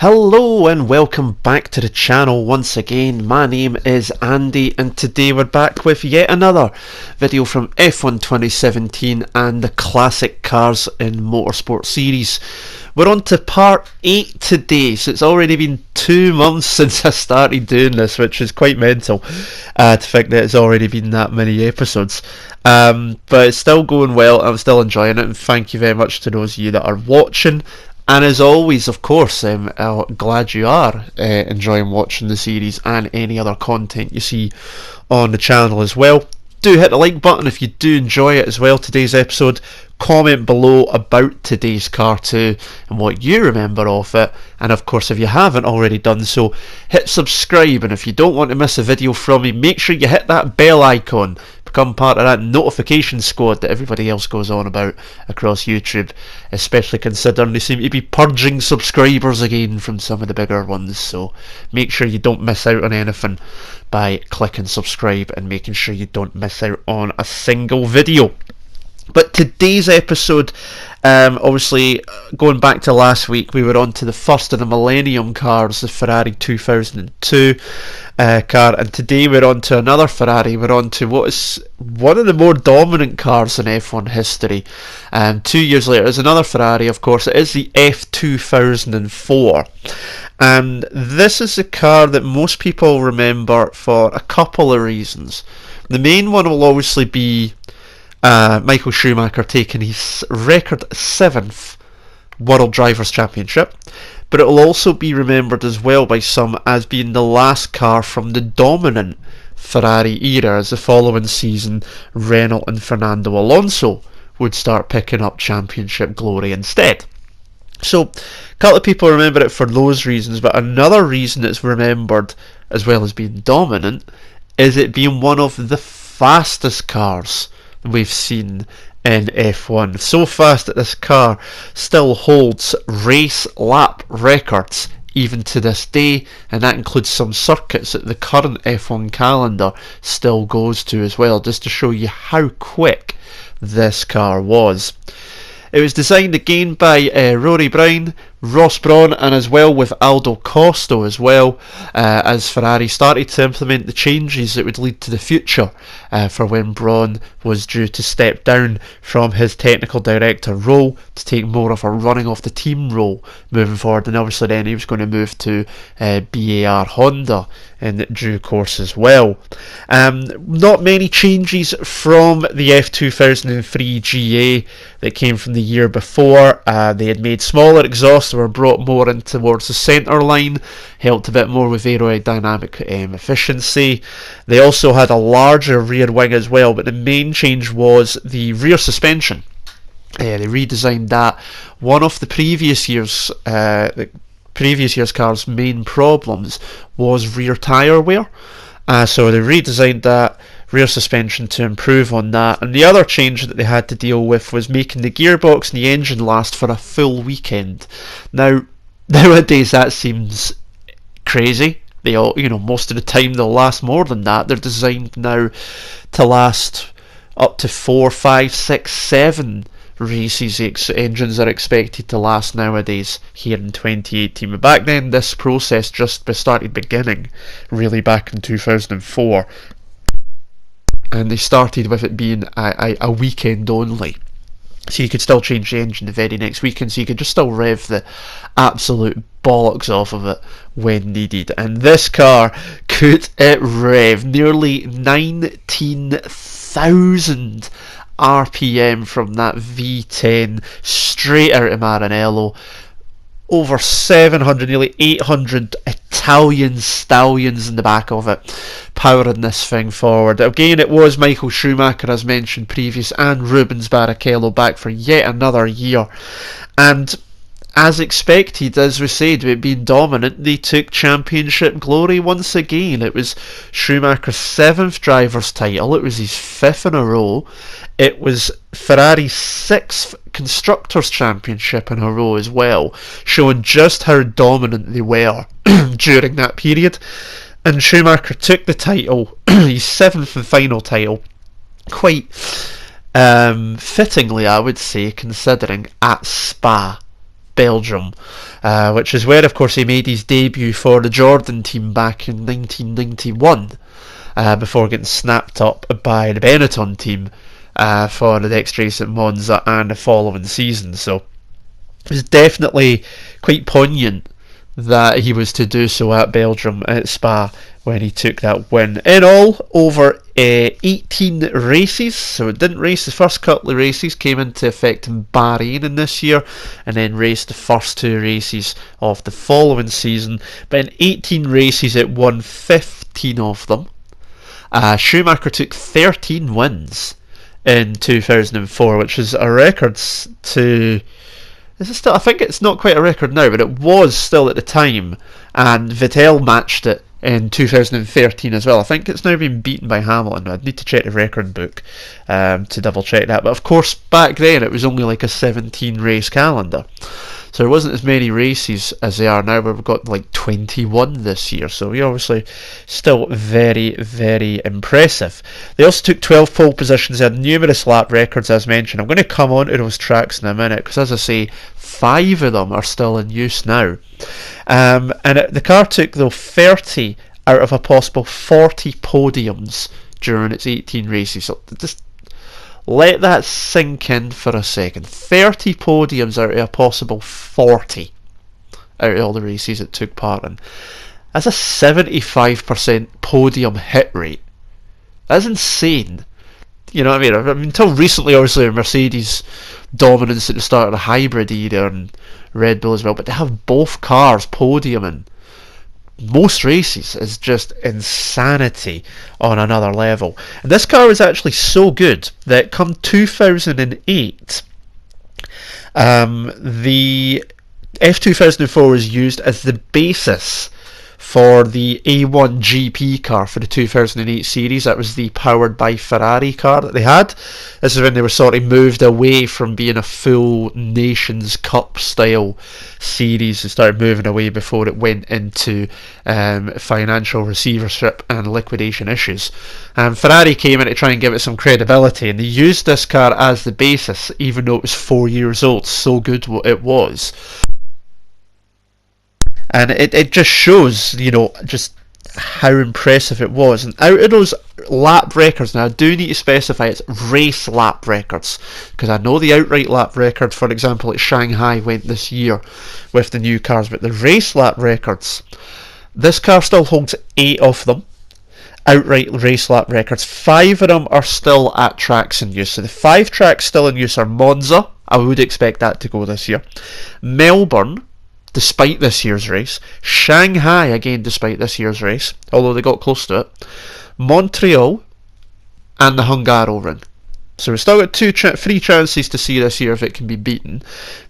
Hello and welcome back to the channel once again. My name is Andy and today we're back with yet another video from F1 2017 and the classic cars in motorsport series. We're on to part 8 today, so it's already been 2 months since I started doing this, which is quite mental to think that it's already been that many episodes. But it's still going well, I'm still enjoying it, and thank you very much to those of you that are watching. And as always, of course, I'm glad you are enjoying watching the series and any other content you see on the channel as well. Do hit the like button if you do enjoy it as well, today's episode. Comment below about today's car too and what you remember of it. And of course, if you haven't already done so, hit subscribe. And if you don't want to miss a video from me, make sure you hit that bell icon. Become part of that notification squad that everybody else goes on about across YouTube, especially considering they seem to be purging subscribers again from some of the bigger ones. So make sure you don't miss out on anything by clicking subscribe and making sure you don't miss out on a single video. But today's episode, obviously going back to last week, we were on to the first of the Millennium cars, the Ferrari 2002 car, and today we're on to another Ferrari. We're on to what is one of the more dominant cars in F1 history. 2 years later is another Ferrari, of course. It is the F2004. And this is a car that most people remember for a couple of reasons. The main one will obviously be Michael Schumacher taking his record 7th World Drivers' Championship, but it will also be remembered as well by some as being the last car from the dominant Ferrari era, as the following season Renault and Fernando Alonso would start picking up championship glory instead. So a couple of people remember it for those reasons, but another reason it's remembered as well as being dominant is it being one of the fastest cars we've seen in F1. So fast that this car still holds race lap records even to this day, and that includes some circuits that the current F1 calendar still goes to as well, just to show you how quick this car was. It was designed again by Rory Brawn, Ross Brawn, and as well with Aldo Costo as well, as Ferrari started to implement the changes that would lead to the future for when Brawn was due to step down from his technical director role to take more of a running off the team role moving forward, and obviously then he was going to move to BAR Honda in due course as well. Not many changes from the F2003 GA that came from the year before. They had made smaller exhausts, were brought more in towards the centre line, helped a bit more with aerodynamic efficiency. They also had a larger rear wing as well, but the main change was the rear suspension. They redesigned that. One of the previous year's car's main problems was rear tyre wear, so they redesigned that rear suspension to improve on that. And the other change that they had to deal with was making the gearbox and the engine last for a full weekend. Now nowadays that seems crazy. They all, most of the time they'll last more than that. They're designed now to last up to 4, 5, 6, 7 races. Engines are expected to last nowadays here in 2018, but back then this process just started beginning really back in 2004, and they started with it being a weekend only, so you could still change the engine the very next weekend, so you could just still rev the absolute bollocks off of it when needed. And this car could rev nearly 19,000 RPM from that V10 straight out of Maranello. Over 700, nearly 800 Italian stallions in the back of it, powering this thing forward. Again, it was Michael Schumacher, as mentioned previous, and Rubens Barrichello back for yet another year. And as expected, as we said, it being dominant, they took championship glory once again. It was Schumacher's 7th driver's title, it was his 5th in a row, it was Ferrari's 6th Constructors' Championship in a row as well, showing just how dominant they were during that period. And Schumacher took the title, his 7th and final title, quite fittingly, I would say, considering at Spa Belgium, which is where, of course, he made his debut for the Jordan team back in 1991, before getting snapped up by the Benetton team for the next race at Monza and the following season. So it was definitely quite poignant that he was to do so at Belgium, at Spa, when he took that win. In all, over 18 races, so it didn't race the first couple of races, came into effect in Bahrain in this year, and then raced the first 2 races of the following season. But in 18 races, it won 15 of them. Schumacher took 13 wins in 2004, which is a record to... Is it still? I think it's not quite a record now, but it was still at the time, and Vettel matched it in 2013 as well. I think it's now been beaten by Hamilton. I'd need to check the record book to double check that. But of course, back then it was only like a 17 race calendar, so there wasn't as many races as they are now, where we've got like 21 this year. So we obviously still very, very impressive. They also took 12 pole positions. They had numerous lap records, as mentioned. I'm going to come on to those tracks in a minute, because as I say, 5 of them are still in use now. And the car took, though, 30 out of a possible 40 podiums during its 18 races. So just let that sink in for a second. 30 podiums out of a possible 40 out of all the races it took part in. That's a 75% podium hit rate. That's insane. You know what I mean? Until recently, obviously, Mercedes dominance at the start of the hybrid era, and Red Bull as well, but to have both cars podiuming most races is just insanity on another level. And this car was actually so good that come 2008, the F2004 was used as the basis for the A1 GP car for the 2008 series. That was the powered by Ferrari car that they had. This is when they were sort of moved away from being a full Nations Cup style series and started moving away before it went into financial receivership and liquidation issues. Ferrari came in to try and give it some credibility, and they used this car as the basis, even though it was 4 years old. So good it was. And it just shows, you know, just how impressive it was. And out of those lap records, now I do need to specify it's race lap records, because I know the outright lap record, for example, at Shanghai went this year with the new cars, but the race lap records, this car still holds 8 of them. Outright race lap records. 5 of them are still at tracks in use. So the 5 tracks still in use are Monza. I would expect that to go this year. Melbourne, despite this year's race. Shanghai, again, despite this year's race, although they got close to it. Montreal, and the Hungaroring. So we've still got 3 chances to see this year if it can be beaten.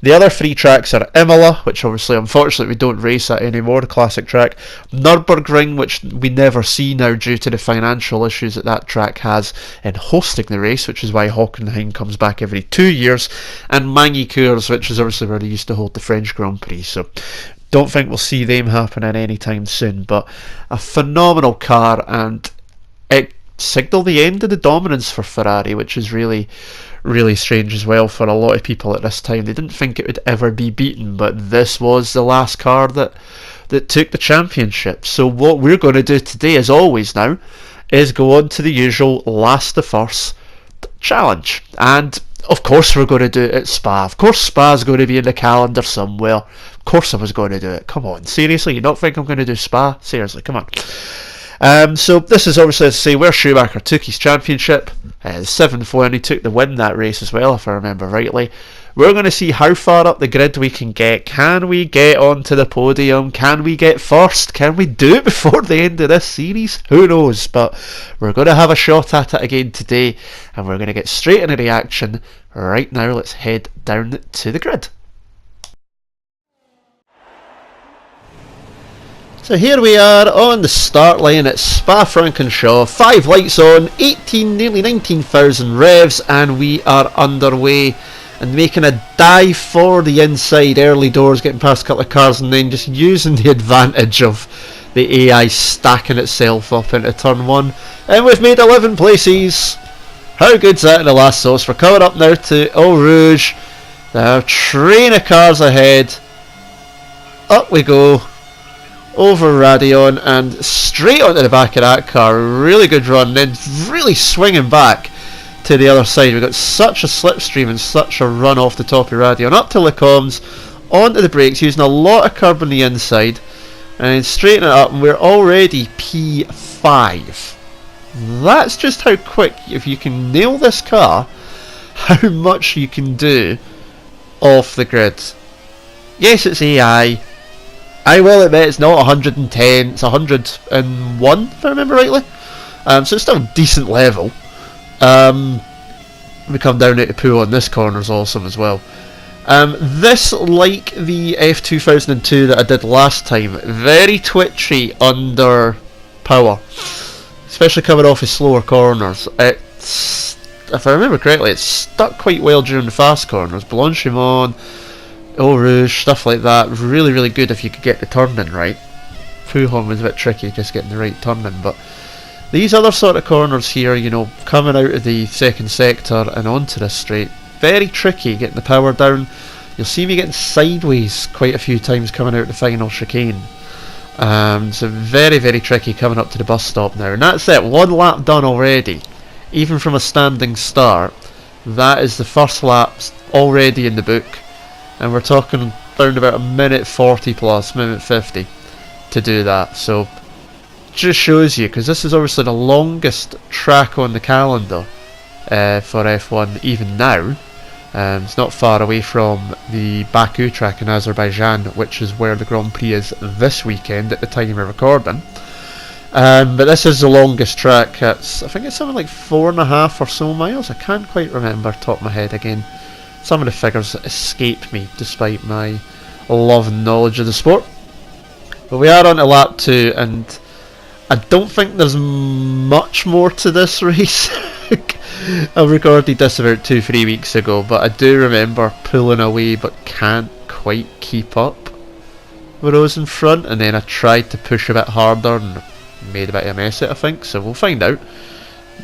The other 3 tracks are Imola, which obviously, unfortunately, we don't race at anymore, the classic track. Nürburgring, which we never see now due to the financial issues that track has in hosting the race, which is why Hockenheim comes back every 2 years. And Magny-Cours, which is obviously where they used to hold the French Grand Prix. So don't think we'll see them happening anytime soon. But a phenomenal car, and it signal the end of the dominance for Ferrari, which is really, really strange as well for a lot of people at this time. They didn't think it would ever be beaten, but this was the last car that took the championship. So what we're going to do today, as always now, is go on to the usual last to first challenge. And of course we're going to do it at Spa. Of course Spa's going to be in the calendar somewhere. Of course I was going to do it. Come on, seriously? You don't think I'm going to do Spa? Seriously, come on. So this is obviously, as I say, where Schumacher took his championship. 7th win, he took the win that race as well, if I remember rightly. We're going to see how far up the grid we can get. Can we get onto the podium? Can we get first? Can we do it before the end of this series? Who knows? But we're going to have a shot at it again today, and we're going to get straight into the action right now. Let's head down to the grid. So here we are on the start line at Spa-Francorchamps, 5 lights on, 18, nearly 19,000 revs, and we are underway and making a dive for the inside, early doors, getting past a couple of cars, and then just using the advantage of the AI stacking itself up into turn 1. And we've made 11 places. How good's that in the last sauce? We're coming up now to Eau Rouge. There are a train of cars ahead. Up we go. Over Radion and straight onto the back of that car. Really good run, then really swinging back to the other side. We've got such a slipstream and such a run off the top of Radion. Up to Lecombs, onto the brakes, using a lot of curb on the inside, and straighten it up, and we're already P5. That's just how quick, if you can nail this car, how much you can do off the grid. Yes, it's AI. I will admit it's not 110, it's 101 if I remember rightly. So it's still a decent level. We come down to pool, and this corner is awesome as well. This, like the F2002 that I did last time, very twitchy under power, especially coming off of slower corners. It's, if I remember correctly, it's stuck quite well during the fast corners. Blanchimont, Eau Rouge, stuff like that. Really, really good if you could get the turning right. Pouhon was a bit tricky, just getting the right turning, but these other sort of corners here, you know, coming out of the second sector and onto the straight, very tricky getting the power down. You'll see me getting sideways quite a few times coming out the final chicane. So very, very tricky coming up to the bus stop now. And that's it, one lap done already. Even from a standing start, that is the first lap already in the book. And we're talking around about a minute 40 plus, minute 50 to do that. So just shows you, because this is obviously the longest track on the calendar for F1 even now. It's not far away from the Baku track in Azerbaijan, which is where the Grand Prix is this weekend at the time of recording. But this is the longest track. I think it's something like 4.5 or so miles. I can't quite remember top of my head again. Some of the figures escape me despite my love and knowledge of the sport. But we are on to lap 2, and I don't think there's much more to this race. I recorded this about 2-3 weeks ago, but I do remember pulling away but can't quite keep up with those in front, and then I tried to push a bit harder and made a bit of a mess of it, I think, so we'll find out.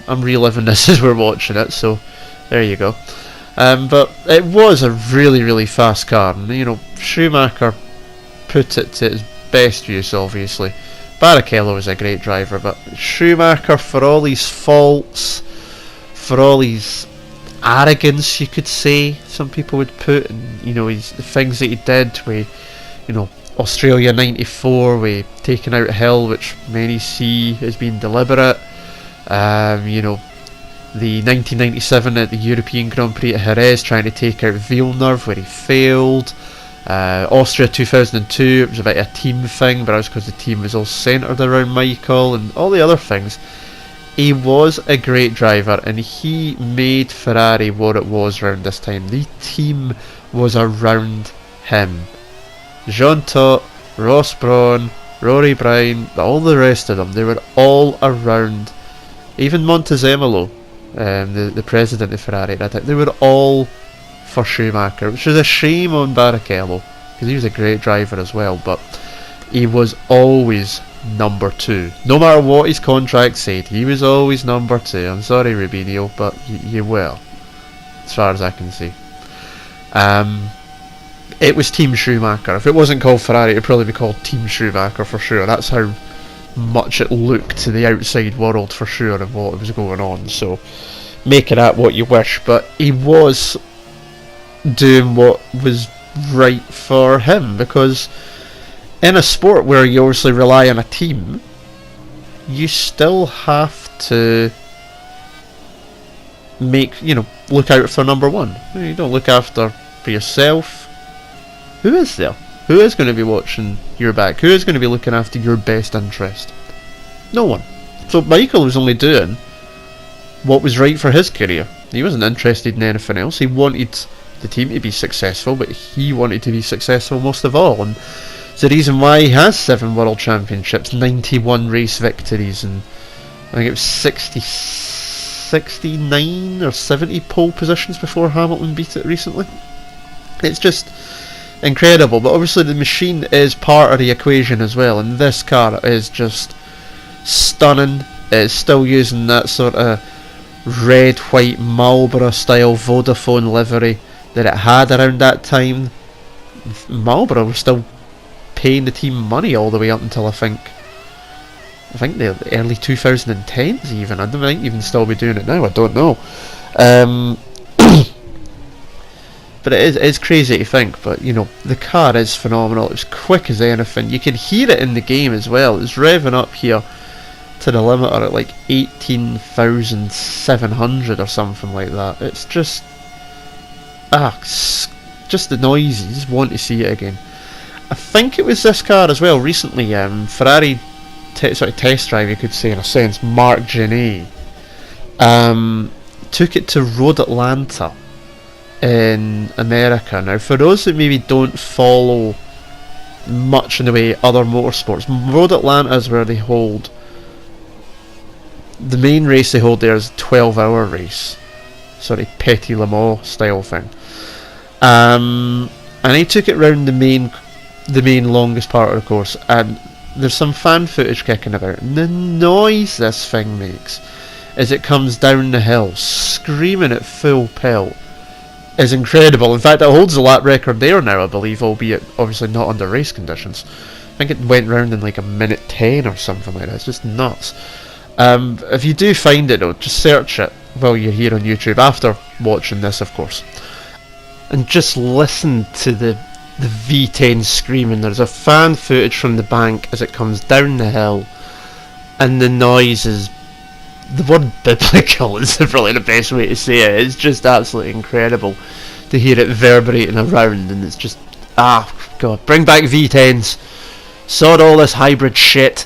I'm reliving this as we're watching it, so there you go. But it was a really, really fast car, and you know, Schumacher put it to its best use, obviously. Barrichello was a great driver, but Schumacher, for all his faults, for all his arrogance, you could say, some people would put, and you know, the things that he did with, you know, Australia 94, with taking out Hill, which many see as being deliberate. You know, the 1997 at the European Grand Prix at Jerez, trying to take out Villeneuve, where he failed. Austria 2002, it was a bit of a team thing, but that was because the team was all centred around Michael, and all the other things. He was a great driver, and he made Ferrari what it was around this time. The team was around him. Jean Todt, Ross Brawn, Rory Bryan, all the rest of them, they were all around. Even Montezemolo, the president of Ferrari at that time, they were all for Schumacher, which is a shame on Barrichello, because he was a great driver as well, but he was always number 2. No matter what his contract said, he was always number 2. I'm sorry, Rubinho, but you will, as far as I can see. It was Team Schumacher. If it wasn't called Ferrari, it would probably be called Team Schumacher for sure. That's how much it looked to the outside world for sure of what was going on. So make it at what you wish, but he was doing what was right for him, because in a sport where you obviously rely on a team, you still have to make, you know, look out for number 1. You don't look after for yourself. Who is there? Who is going to be watching your back? Who is going to be looking after your best interest? No one. So Michael was only doing what was right for his career. He wasn't interested in anything else. He wanted the team to be successful, but he wanted to be successful most of all, and it's the reason why he has 7 world championships, 91 race victories, and I think it was 69 or 70 pole positions before Hamilton beat it recently. It's just incredible, but obviously the machine is part of the equation as well, and this car is just stunning. It's still using that sort of red, white, Marlboro style Vodafone livery. that it had around that time. Marlboro was still paying the team money all the way up until I think the early 2010s even. I don't think even still be doing it now, I don't know. But it is crazy to think, but you know, the car is phenomenal. It's quick as anything. You can hear it in the game as well. It's revving up here to the limiter at like 18,700 or something like that. It's just just the noise. You just want to see it again. I think it was this car as well recently. Ferrari test drive, you could say in a sense. Mark Genet took it to Road Atlanta in America. Now, for those that maybe don't follow much in the way other motorsports, Road Atlanta is where they hold the main race. They hold there is a 12-hour race, sort of Petit Le Mans style thing. And he took it round the main longest part of the course, and there's some fan footage kicking about, and the noise this thing makes as it comes down the hill, screaming at full pelt, is incredible. In fact, it holds the lap record there now, I believe, albeit obviously not under race conditions. I think it went round in like a minute 10 or something like that. It's just nuts. If you do find it though, just search it while you're here on YouTube, after watching this of course, and just listen to the V10 screaming. There's a fan footage from the bank as it comes down the hill, and the noise is, the word biblical is probably the best way to say it. It's just absolutely incredible to hear it reverberating around, and it's just, God, bring back V10s. Sod all this hybrid shit.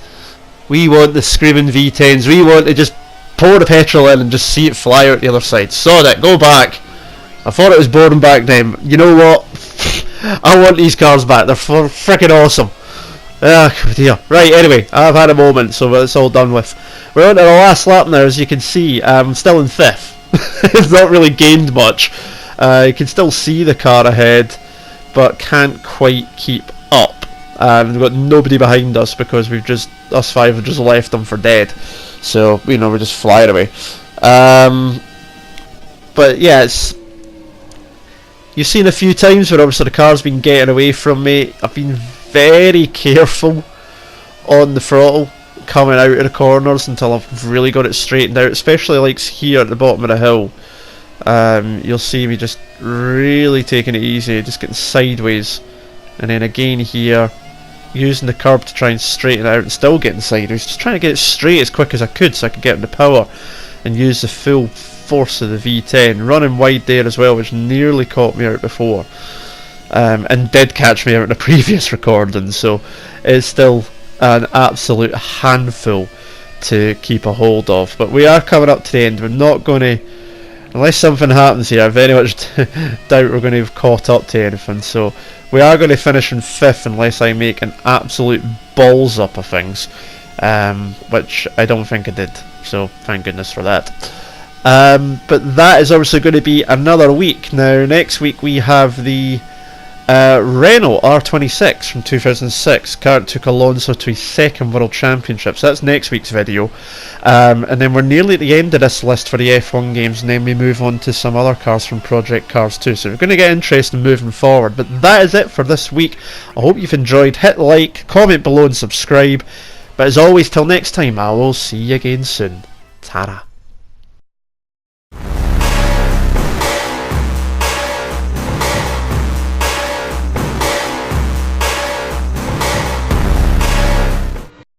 We want the screaming V10s. We want to just pour the petrol in and just see it fly out the other side. Sod it, go back. I thought it was boring back then. You know what? I want these cars back. They're freaking awesome. Dear. Right, anyway, I've had a moment, so it's all done with. We're on to the last lap now, as you can see. I'm still in 5th. It's not really gained much. You can still see the car ahead, but can't quite keep up. We've got nobody behind us because us 5 have just left them for dead. So, you know, we're just flying away. But yeah, you've seen a few times where obviously the car's been getting away from me. I've been very careful on the throttle coming out of the corners until I've really got it straightened out, especially like here at the bottom of the hill. You'll see me just really taking it easy, just getting sideways, and then again here using the curb to try and straighten it out and still getting sideways, just trying to get it straight as quick as I could so I could get into power and use the full force of the V10. Running wide there as well, which nearly caught me out before, and did catch me out in the previous recording, so it's still an absolute handful to keep a hold of. But we are coming up to the end. We're not going to, unless something happens here, I very much doubt we're going to have caught up to anything, so we are going to finish in 5th unless I make an absolute balls up of things, which I don't think I did, so thank goodness for that. But that is obviously going to be another week. Now next week we have the Renault R26 from 2006. Car that took Alonso to his 2nd World Championship. So that's next week's video. And then we're nearly at the end of this list for the F1 games, and then we move on to some other cars from Project Cars 2. So we're going to get interesting moving forward. But that is it for this week. I hope you've enjoyed. Hit like, comment below and subscribe. But as always, till next time, I will see you again soon. Ta-ra.